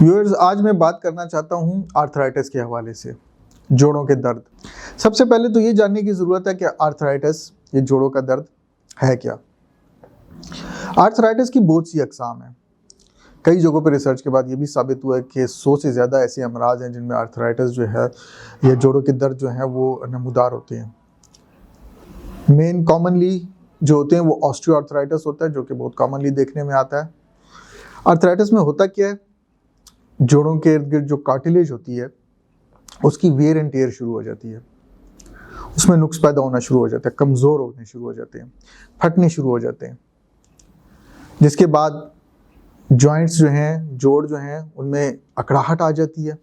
Viewers, आज मैं बात करना चाहता हूँ आर्थराइटिस के हवाले से, जोड़ों के दर्द। सबसे पहले तो ये जानने की ज़रूरत है कि आर्थराइटिस, ये जोड़ों का दर्द है क्या। आर्थराइटिस की बहुत सी अक़साम हैं। कई जगहों पर रिसर्च के बाद ये भी साबित हुआ है कि 100 से ज़्यादा ऐसे अमराज हैं जिनमें आर्थराइटिस जो है या जोड़ों के दर्द जो हैं वो नमूदार होते हैं। मेन कॉमनली जो होते हैं वो ऑस्टियोआर्थराइटिस होता है, जो कि बहुत कॉमनली देखने में आता है। आर्थराइटिस में होता क्या है, जोड़ों के इर्द गिर्द जो कार्टिलेज होती है उसकी वेयर एंड टेयर शुरू हो जाती है, उसमें नुक्स पैदा होना शुरू हो जाता है, कमज़ोर होने शुरू हो जाते हैं, फटने शुरू हो जाते हैं, जिसके बाद जॉइंट्स जो हैं, जोड़ जो हैं, उनमें अकड़ाहट आ जाती है,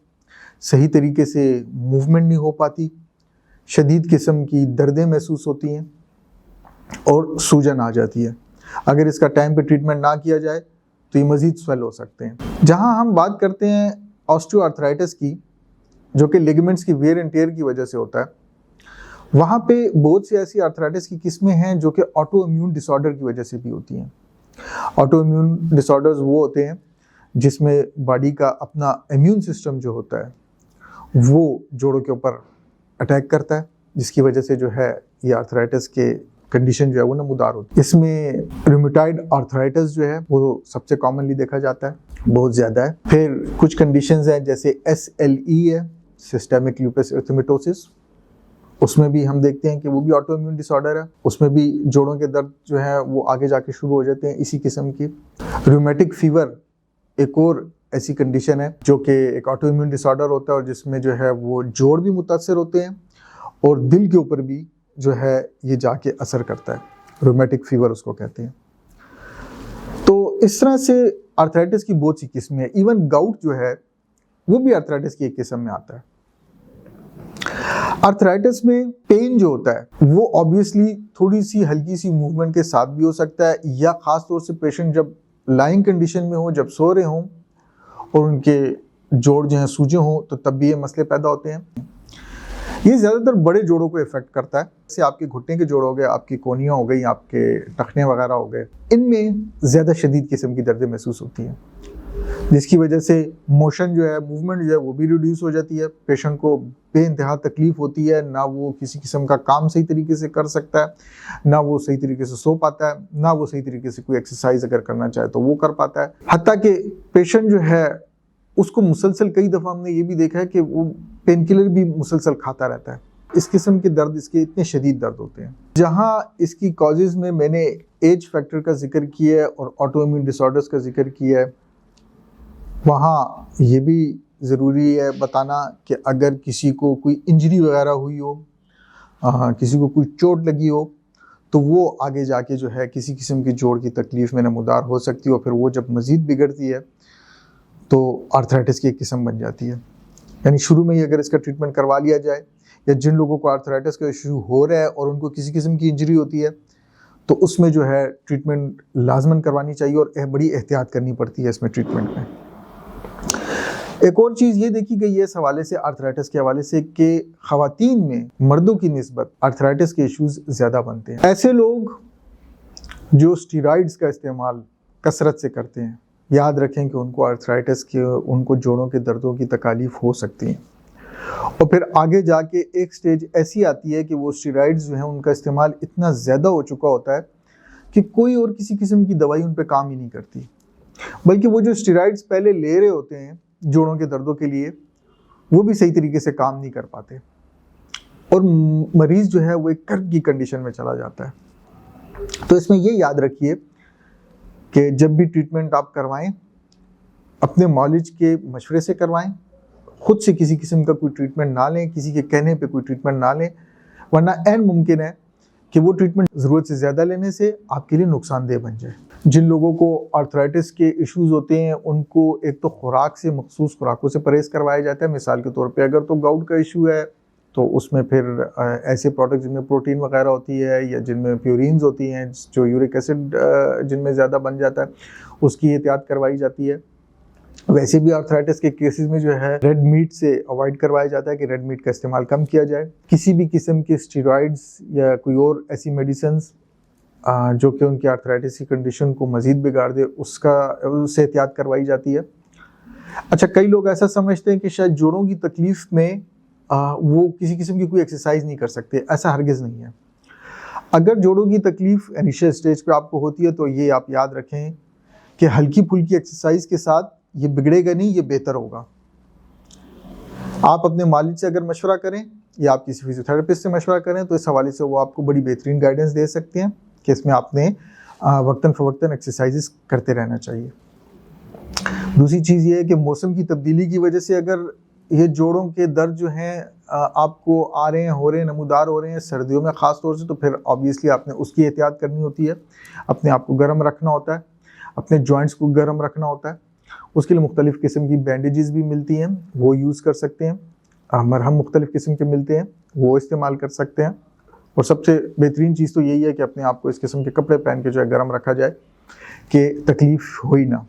सही तरीके से मूवमेंट नहीं हो पाती, शदीद किस्म की दर्दें महसूस होती हैं और सूजन आ जाती है। अगर इसका टाइम पे ट्रीटमेंट ना किया जाए तो ये मज़ीद स्वेल हो सकते हैं। जहां हम बात करते हैं ऑस्टियोआर्थराइटिस की, जो कि लिगामेंट्स की वेयर एंड टेयर की वजह से होता है, वहाँ पे बहुत सी ऐसी आर्थराइटिस की किस्में हैं जो कि ऑटो इम्यून डिसऑर्डर की वजह से भी होती हैं। ऑटो इम्यून डिसऑर्डर्स वो होते हैं जिसमें बॉडी का अपना इम्यून सिस्टम जो होता है वो जोड़ों के ऊपर अटैक करता है, जिसकी वजह से जो है ये आर्थराइटिस के कंडीशन जो है वो नमूदार होती है। इसमें रूमेटॉइड आर्थराइटिस जो है वो सबसे कॉमनली देखा जाता है, बहुत ज़्यादा है। फिर कुछ कंडीशंस हैं जैसे SLE है, सिस्टेमिक लूपस एरिथेमेटोसिस, उसमें भी हम देखते हैं कि वो भी ऑटो इम्यून डिसऑर्डर है, उसमें भी जोड़ों के दर्द जो है वो आगे जाके शुरू हो जाते हैं इसी किस्म की। रूमेटिक फीवर एक और ऐसी कंडीशन है जो कि एक ऑटो इम्यून डिसऑर्डर होता है और जिसमें जो है वो जोड़ भी मुतासर होते हैं और दिल के ऊपर भी जो है ये जाके असर करता है, रूमेटिक फीवर उसको कहते हैं। तो इस तरह से आर्थराइटिस की बहुत सी किस्में हैं। इवन गाउट जो है वो भी आर्थराइटिस की एक किस्म में आता है। आर्थराइटिस में पेन जो होता है वो ऑब्वियसली थोड़ी सी हल्की सी मूवमेंट के साथ भी हो सकता है, या खास तौर से पेशेंट जब लाइंग कंडीशन में हो, जब सो रहे हों और उनके जोड़ जो हैं सूजे हों, तो तब भी ये मसले पैदा होते हैं। ये ज़्यादातर बड़े जोड़ों को इफेक्ट करता है, जैसे आपके घुटने के जोड़ हो गए, आपकी कोहनियाँ हो गई, आपके टखने वगैरह हो गए, इनमें ज़्यादा शदीद किस्म की दर्दें महसूस होती हैं, जिसकी वजह से मोशन जो है, मूवमेंट जो है वो भी रिड्यूस हो जाती है। पेशेंट को बेइंतहा तकलीफ होती है, ना वो किसी किस्म का काम सही तरीके से कर सकता है, ना वो सही तरीके से सो पाता है, ना वो सही तरीके से कोई एक्सरसाइज अगर करना चाहे तो वो कर पाता है। हत्ता कि पेशेंट जो है उसको मुसलसल, कई दफ़ा हमने ये भी देखा है कि वो पेन किलर भी मुसलसल खाता रहता है। इस किस्म के दर्द, इसके इतने शदीद दर्द होते हैं। जहाँ इसकी कॉजेज़ में मैंने एज फैक्टर का जिक्र किया है और ऑटो इम्यून डिसऑर्डर्स का जिक्र किया है, वहाँ ये भी ज़रूरी है बताना कि अगर किसी को कोई इंजरी वगैरह हुई हो, किसी को कोई चोट लगी हो, तो वो आगे जाके जो है किसी किस्म की जोड़ की तकलीफ़ में नमूदार हो सकती है और फिर वो जब मज़ीद बिगड़ती है तो आर्थराइटिस की एक किस्म बन जाती है। यानी शुरू में ही अगर इसका ट्रीटमेंट करवा लिया जाए, या जिन लोगों को आर्थराइटिस का इशू हो रहा है और उनको किसी किस्म की इंजरी होती है, तो उसमें जो है ट्रीटमेंट लाजमन करवानी चाहिए और बड़ी एहतियात करनी पड़ती है इसमें ट्रीटमेंट में। एक और चीज़ ये देखी गई है इस हवाले से, आर्थराइटिस के हवाले से, कि ख़वातीन में मर्दों की निस्बत आर्थराइटिस के इशूज़ ज़्यादा बनते हैं। ऐसे लोग जो स्टीरॉइड्स का इस्तेमाल कसरत से करते हैं, याद रखें कि उनको आर्थराइटिस के, उनको जोड़ों के दर्दों की तकालीफ हो सकती हैं। और फिर आगे जाके एक स्टेज ऐसी आती है कि वो स्टीरॉइड्स जो हैं उनका इस्तेमाल इतना ज़्यादा हो चुका होता है कि कोई और किसी किस्म की दवाई उन पर काम ही नहीं करती, बल्कि वो जो स्टीरॉइड्स पहले ले रहे होते हैं जोड़ों के दर्दों के लिए, वो भी सही तरीके से काम नहीं कर पाते और मरीज़ जो है वो एक कर्ब की कंडीशन में चला जाता है। तो इसमें ये याद रखिए कि जब भी ट्रीटमेंट आप करवाएं, अपने मौलिज के मशवरे से करवाएं, खुद से किसी किस्म का कोई ट्रीटमेंट ना लें, किसी के कहने पे कोई ट्रीटमेंट ना लें, वरना ऐन मुमकिन है कि वो ट्रीटमेंट ज़रूरत से ज़्यादा लेने से आपके लिए नुकसानदेह बन जाए। जिन लोगों को आर्थराइटिस के इश्यूज़ होते हैं उनको एक तो खुराक से, मखसूस खुराकों से परहेज़ करवाया जाता है। मिसाल के तौर पे अगर तो गाउट का इशू है तो उसमें फिर ऐसे प्रोडक्ट जिनमें प्रोटीन वगैरह होती है या जिनमें प्यूरिन्स होती हैं, जो यूरिक एसिड जिनमें ज़्यादा बन जाता है, उसकी एहतियात करवाई जाती है। वैसे भी आर्थराइटिस के केसेस में जो है रेड मीट से अवॉइड करवाया जाता है कि रेड मीट का इस्तेमाल कम किया जाए। किसी भी किस्म के स्टीरॉइड्स या कोई और ऐसी मेडिसिन्स जो कि उनकी आर्थराइटिस की कंडीशन को मज़ीद बिगाड़ दे, उससे एहतियात करवाई जाती है। अच्छा, कई लोग ऐसा समझते हैं कि शायद जोड़ों की तकलीफ में वो किसी किस्म की कोई एक्सरसाइज नहीं कर सकते। ऐसा हरगिज़ नहीं है। अगर जोड़ों की तकलीफ इनिशियल स्टेज पे आपको होती है तो ये आप याद रखें कि हल्की फुल्की एक्सरसाइज के साथ ये बिगड़ेगा नहीं, ये बेहतर होगा। आप अपने मालिक से अगर मशवरा करें या आप किसी फिजियोथेरेपिस्ट से मशवरा करें तो इस हवाले से वो आपको बड़ी बेहतरीन गाइडेंस दे सकते हैं कि इसमें आपने वक्तन फ़वक्तन एक्सरसाइजेस करते रहना चाहिए। दूसरी चीज़ ये है कि मौसम की तब्दीली की वजह से अगर ये जोड़ों के दर्द जो हैं आपको आ रहे हैं, हो रहे हैं, नमूदार हो रहे हैं सर्दियों में ख़ास तौर से, तो फिर ऑब्वियसली आपने उसकी एहतियात करनी होती है। अपने आप को गर्म रखना होता है, अपने जॉइंट्स को गर्म रखना होता है। उसके लिए मुख्तलिफ़ किस्म की बैंडेजेस भी मिलती हैं, वो यूज़ कर सकते हैं। मरहम मुख्तलिफ़ किस्म के मिलते हैं, वो इस्तेमाल कर सकते हैं। और सबसे बेहतरीन चीज़ तो यही है कि अपने आप को इस किस्म के कपड़े पहन के जो है गर्म रखा जाए कि तकलीफ़ हो ही ना,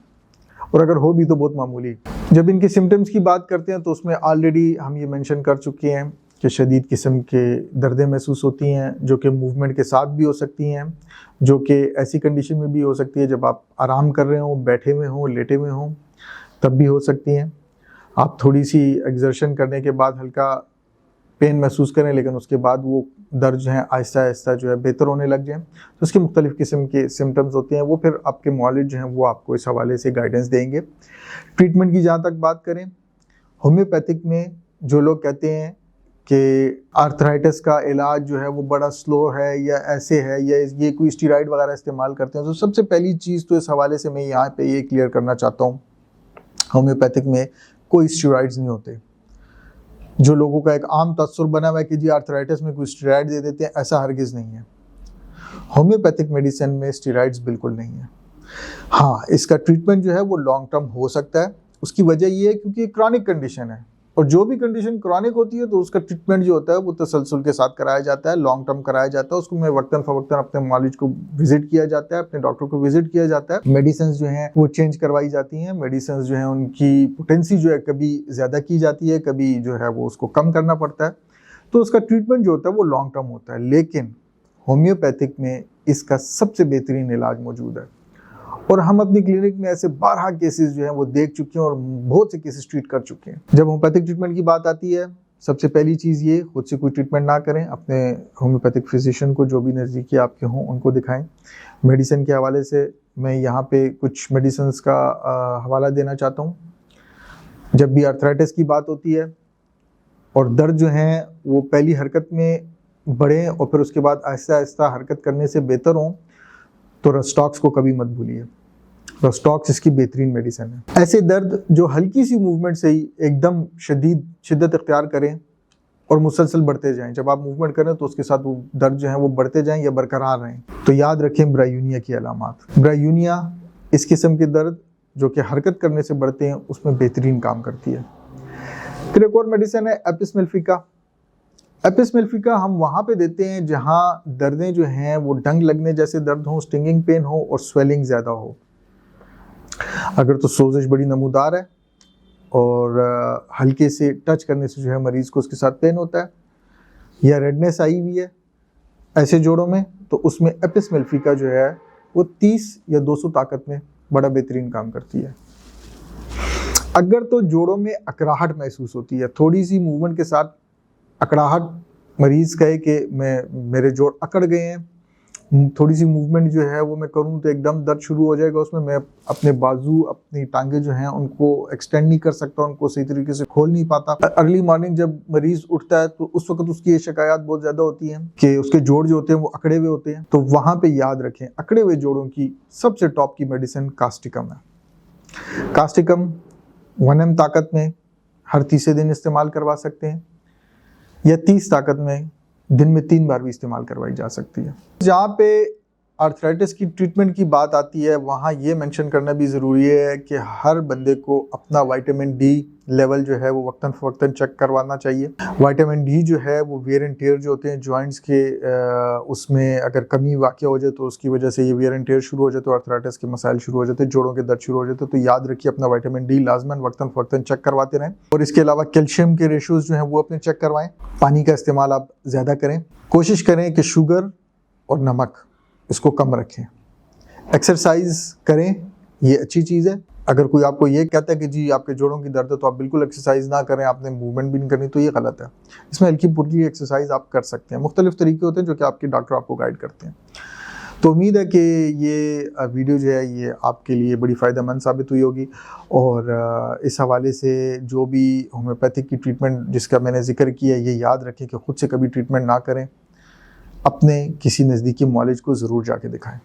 और अगर हो भी तो बहुत मामूली। जब इनके सिम्टम्स की बात करते हैं तो उसमें ऑलरेडी हम ये मेंशन कर चुके हैं कि शदीद किस्म के दर्दें महसूस होती हैं जो कि मूवमेंट के साथ भी हो सकती हैं, जो कि ऐसी कंडीशन में भी हो सकती है जब आप आराम कर रहे हों, बैठे हुए हों, लेटे हुए हों, तब भी हो सकती हैं। आप थोड़ी सी एक्सर्शन करने के बाद हल्का पेन महसूस करें, लेकिन उसके बाद वो दर्द जो है आहिस्ता आहिस्ता जो है बेहतर होने लग जाए, तो उसके मुख्तलिफ़ किस्म के सिम्टम्स होते हैं। वो फिर आपके मौलिद जो हैं वो आपको इस हवाले से गाइडेंस देंगे। ट्रीटमेंट की जहाँ तक बात करें, होम्योपैथिक में जो लोग कहते हैं कि आर्थराइटिस का इलाज जो है वो बड़ा स्लो है या ऐसे है या ये कोई स्टीरॉइड वगैरह इस्तेमाल करते हैं, तो सबसे पहली चीज़ तो इस हवाले से मैं यहाँ पे ये क्लियर करना चाहता हूँ, होम्योपैथिक में कोई स्टीरॉइड्स नहीं होते। जो लोगों का एक आम तस्सुर बना हुआ है कि जी आर्थराइटिस में कोई स्टीरॉइड दे देते हैं, ऐसा हरगिज़ नहीं है। होम्योपैथिक मेडिसिन में स्टीरॉइड्स बिल्कुल नहीं है। हाँ, इसका ट्रीटमेंट जो है वो लॉन्ग टर्म हो सकता है। उसकी वजह ये है क्योंकि क्रॉनिक कंडीशन है, और जो भी कंडीशन क्रॉनिक होती है तो उसका ट्रीटमेंट जो होता है वो तसलसल के साथ कराया जाता है, लॉन्ग टर्म कराया जाता है। उसको में वक्तन फ़वक्तन अपने मालिज को विजिट किया जाता है, अपने डॉक्टर को विजिट किया जाता है। मेडिसिन जो हैं वो चेंज करवाई जाती हैं। मेडिसिन जो हैं उनकी पोटेंसी जो है कभी ज़्यादा की जाती है, कभी जो है वो उसको कम करना पड़ता है, तो उसका ट्रीटमेंट जो होता है वो लॉन्ग टर्म होता है। लेकिन होम्योपैथिक में इसका सबसे बेहतरीन इलाज मौजूद है, और हम अपनी क्लिनिक में ऐसे 12 केसेस जो हैं वो देख चुके हैं और बहुत से केसेस ट्रीट कर चुके हैं। जब होम्योपैथिक ट्रीटमेंट की बात आती है, सबसे पहली चीज़ ये, खुद से कोई ट्रीटमेंट ना करें, अपने होम्योपैथिक फिजिशियन को जो भी नज़दीकी आपके हों उनको दिखाएं। मेडिसिन के हवाले से मैं यहाँ पे कुछ मेडिसिन का हवाला देना चाहता हूँ। जब भी आर्थराइटिस की बात होती है और दर्द जो हैं वो पहली हरकत में बढ़ें और फिर उसके बाद आहिस्ता आहिस्ता हरकत करने से बेहतर हों, तो रस्टॉक्स को कभी मत भूलिए। रस्टॉक्स इसकी बेहतरीन मेडिसिन है। ऐसे दर्द जो हल्की सी मूवमेंट से ही एकदम शिद्दत इख्तियार करें और मुसलसल बढ़ते जाएं, जब आप मूवमेंट करें तो उसके साथ वो दर्द जो है वो बढ़ते जाएं या बरकरार रहें, तो याद रखें ब्रायूनिया की अलामात। ब्रायूनिया इस किस्म के दर्द जो कि हरकत करने से बढ़ते हैं उसमें बेहतरीन काम करती है। फिर एक और मेडिसिन है एपिस मेलिफिका। एपिस मेलिफिका हम वहाँ पे देते हैं जहाँ दर्दें जो हैं वो डंग लगने जैसे दर्द हो, स्टिंगिंग पेन हो और स्वेलिंग ज़्यादा हो। अगर तो सोजिश बड़ी नमूदार है और हल्के से टच करने से जो है मरीज़ को उसके साथ पेन होता है, या रेडनेस आई हुई है ऐसे जोड़ों में, तो उसमें एपिस मेलिफिका जो है वो 30 या 200 ताकत में बड़ा बेहतरीन काम करती है। अगर तो जोड़ों में अकड़ाहट महसूस होती है, थोड़ी सी मूवमेंट के साथ अकड़ाहट, मरीज़ कहे कि मेरे जोड़ अकड़ गए हैं, थोड़ी सी मूवमेंट जो है वो मैं करूं तो एकदम दर्द शुरू हो जाएगा, उसमें मैं अपने बाजू, अपनी टांगे जो हैं उनको एक्सटेंड नहीं कर सकता, उनको सही तरीके से खोल नहीं पाता। अर्ली मॉर्निंग जब मरीज़ उठता है तो उस वक्त उसकी ये शिकायत बहुत ज़्यादा होती हैं कि उसके जोड़ जो होते हैं वो अकड़े हुए होते हैं। तो वहाँ पर याद रखें, अकड़े हुए जोड़ों की सबसे टॉप की मेडिसिन कास्टिकम है। कास्टिकम 1 ml ताकत में हर तीसरे दिन इस्तेमाल करवा सकते हैं, या 30 ताकत में दिन में 3 बार भी इस्तेमाल करवाई जा सकती है। जहाँ पे आर्थराइटिस की ट्रीटमेंट की बात आती है वहाँ ये मेंशन करना भी ज़रूरी है कि हर बंदे को अपना विटामिन डी लेवल जो है वो वक्तन फ़वक्तन चेक करवाना चाहिए। विटामिन डी जो है वो वेयर एंड टेयर जो होते हैं जॉइंट्स के, उसमें अगर कमी वाक़ हो जाए तो उसकी वजह से ये वेयर एंड टेयर शुरू हो जाए, तो आर्थराइटिस के मसाइल शुरू हो जाते हैं, जोड़ों के दर्द शुरू हो जाते हैं। तो याद रखिए अपना विटामिन डी लाजमन वक्तन फ़वक्तन चेक करवाते रहें। और इसके अलावा कैल्शियम के रेशोज़ जो हैं वो अपने चेक करवाएँ। पानी का इस्तेमाल आप ज़्यादा करें, कोशिश करें कि शुगर और नमक इसको कम रखें। एक्सरसाइज करें, ये अच्छी चीज़ है। अगर कोई आपको ये कहता है कि जी आपके जोड़ों की दर्द है तो आप बिल्कुल एक्सरसाइज ना करें, आपने मूवमेंट भी नहीं करनी, तो ये गलत है। इसमें हल्की फुल्की एक्सरसाइज आप कर सकते हैं। मुख्तलिफ तरीके होते हैं जो कि आपके डॉक्टर आपको गाइड करते हैं। तो उम्मीद है कि ये वीडियो जो है ये आपके लिए बड़ी फ़ायदेमंद साबित हुई होगी, और इस हवाले से जो भी होम्योपैथिक की ट्रीटमेंट जिसका मैंने जिक्र किया ये याद रखें कि ख़ुद से कभी ट्रीटमेंट ना करें, अपने किसी नज़दीकी मुआलिज को ज़रूर जाके दिखाएं।